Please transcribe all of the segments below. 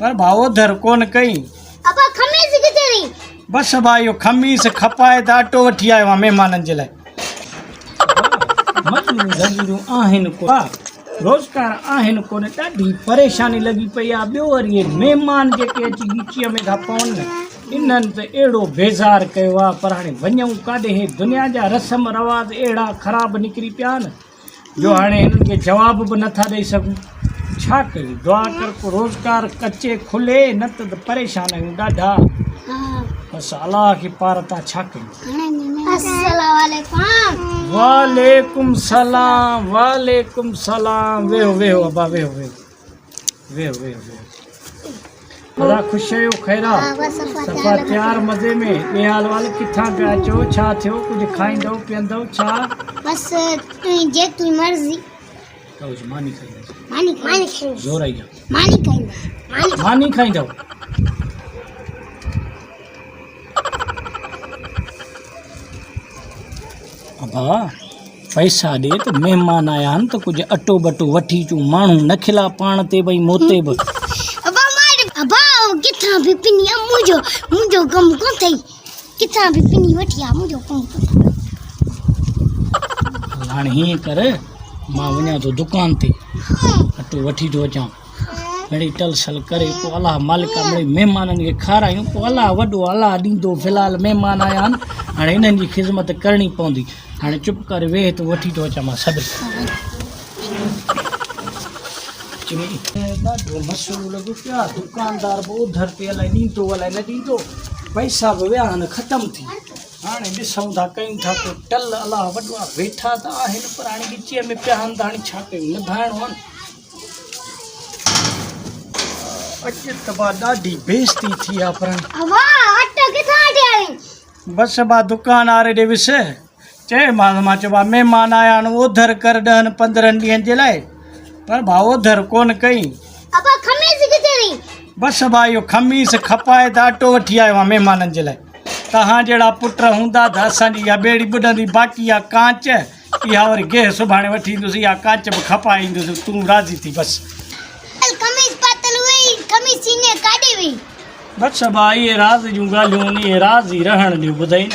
पर भावो धर कोन कई अबा खमीस किथे रही बस भाई खमीस खपाए त अटो वठी आयो आहे महिमाननि जे लाइ मजूरियूं आहिनि को रोज़गार आहिनि कोन ॾाढी परेशानी लॻी पई आहे। ॿियो वरी इहे महिमान जेके अची ॻीचीअ में था पवनि इन्हनि त अहिड़ो बेज़ार कयो आहे। पर हाणे वञूं काॾे हे दुनिया जा रस्म रवाज़ अहिड़ा ख़राबु निकिरी पिया आहिनि जो हाणे हिननि खे जवाब बि नथा ॾेई सघूं। छा कयूं? दुआ कर को रोज़गार कचे खुले न त परेशान आहियूं ॾाढा। बसि अलाह खे पार था छा कयूं। अस्सलाम वालेकुम। वालेकुम सलाम वालेकुम सलाम। वेहो वेहो अबा वेहो वेहो वेहो वेहो वेहो अदा ख़ुशि आहियो ख़ैरा सफ़ा तयार मज़े में ॿिए हाल वाल किथां पिया अचो? छा थियो? कुझु खाईंदव पीअंदव छा? बस तुंहिंजी मर्ज़ी। मानी खाईंदव? मानी खाईंदव ज़ोर आई आहे। मानी खाईंदव? अबा पैसा ॾे त महिमान आया आहिनि त कुझु अटो बटो वठी अचूं। माण्हू न खिला पाण ते भई मोते बि। अबा किथां बि पिनी मुंहिंजो कमु कोन अथई। किथां बि पिनी वठी आ मुंहिंजो कमु कोन। हाणे हीअं कर मां वञा थो दुकान ते अटो वठी थो अचां। मिड़ी टल सल करे पोइ अलाह मालिका मिड़ई महिमाननि खे खारायूं। पोइ अलाह वॾो अलाह ॾींदो। फ़िलहालु महिमान आया आहिनि हाणे हिननि जी ख़िदमत करणी पवंदी। हाणे चुप करे वेह त वठी थो अचां मां सभु। ॾाढो मसइलो लॻो पिया। दुकानदार बि उधर ते अलाए ॾींदो अलाए न ॾींदो। पैसा बि विया आहिनि ख़तमु थी। हाणे ॾिसूं था कयूं था को टल अलाह वॾो आहे। वेठा त आहिनि पर हाणे ॻिचीअ में पिया आहिनि त हाणे छा कयूं? निभाइणो आहे। अॼु त बा ॾाढी बेइज़ती थी आहे पर बसि बा दुकान वारे ॾे विस चयोमांसि मां चयो बा महिमान आया आहिनि ओधर कर 10-15 ॾींहंनि जे लाइ। पर भाउ ओधर कोन कई। बसि बा इहो खमीस खपाए त अटो वठी आयो आहे महिमाननि जे लाइ। तव्हां जहिड़ा पुट हूंदा त असांजी इहा ॿेड़ी ॿुॾंदी। बाक़ी इहा कांच इहा वरी गेह सुभाणे वठी ईंदुसि। इहा कांच बि खपाए ईंदुसि। तूं राज़ी थी बसि। बसि बा इहे राज़ जूं ॻाल्हियूं इहे राज़ ई रहण ॾियूं। ॿुधाई न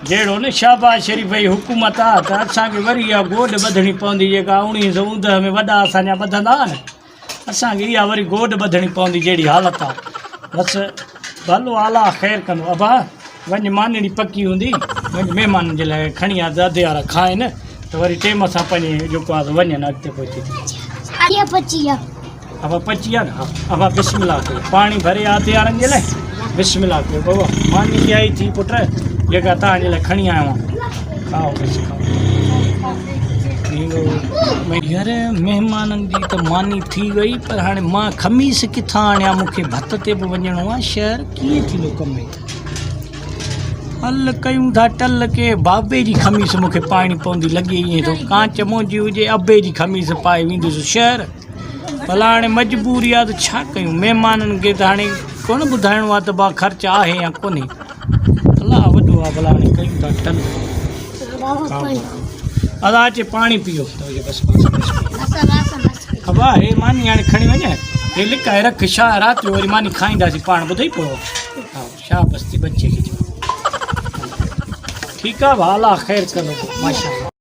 जहिड़ो न शाबाश शरीफ़ जी हुकूमत आहे त असांखे वरी इहा गोॾ ॿधणी पवंदी। जेका 1910 में वॾा असांजा ॿधंदा हुआ न असांखे इहा वरी गोॾ ॿधणी पवंदी जहिड़ी हालत आहे। बसि भलो अलाह ख़ैरु कंदो। अबा वञ मानड़ी पकी हूंदी वञ महिमाननि जे लाइ खणी आ दादे वारा खाइनि त वरी टाइम सां पंहिंजे जेको आहे वञनि अॻिते पहुची। अब पची आहे न। अब बिस्मिल्लाह कयो पाणी भरे आदे वारनि जे लाइ। बिस्मिल्लाह कयो बाबा मानी आई थी पुट जेका तव्हांजे लाइ खणी आयो आहियां। खाओ बसि खाओ। यार महिमाननि जी त मानी थी वई पर हाणे मां खमीस किथां आणियां? मूंखे भत ते बि वञिणो आहे शहर। कीअं थींदो कमु? हल कयूं था टल के बाबे जी खमीस मूंखे पाइणी पवंदी। लॻे ईअं थो कांच मुंहिंजी हुजे अबे जी खमीस पाए वेंदुसि शहर। भला हाणे मजबूरी आहे त छा कयूं? महिमाननि खे त हाणे कोन ॿुधाइणो आहे त बा ख़र्चु आहे या कोन्हे। अलाह वॾो आहे। भला हाणे कयूं था टल। अदा अचे पाणी पीओ त बसि। अबा हे मानी हाणे खणी वञे हे लिकाए रख। छा राति जो वरी मानी खाईंदासीं पाण। ॿुधई पियो? हा छा बसि बचे खे। ठीकु आहे भाउ अलाह ख़ैरु कंदो माशा।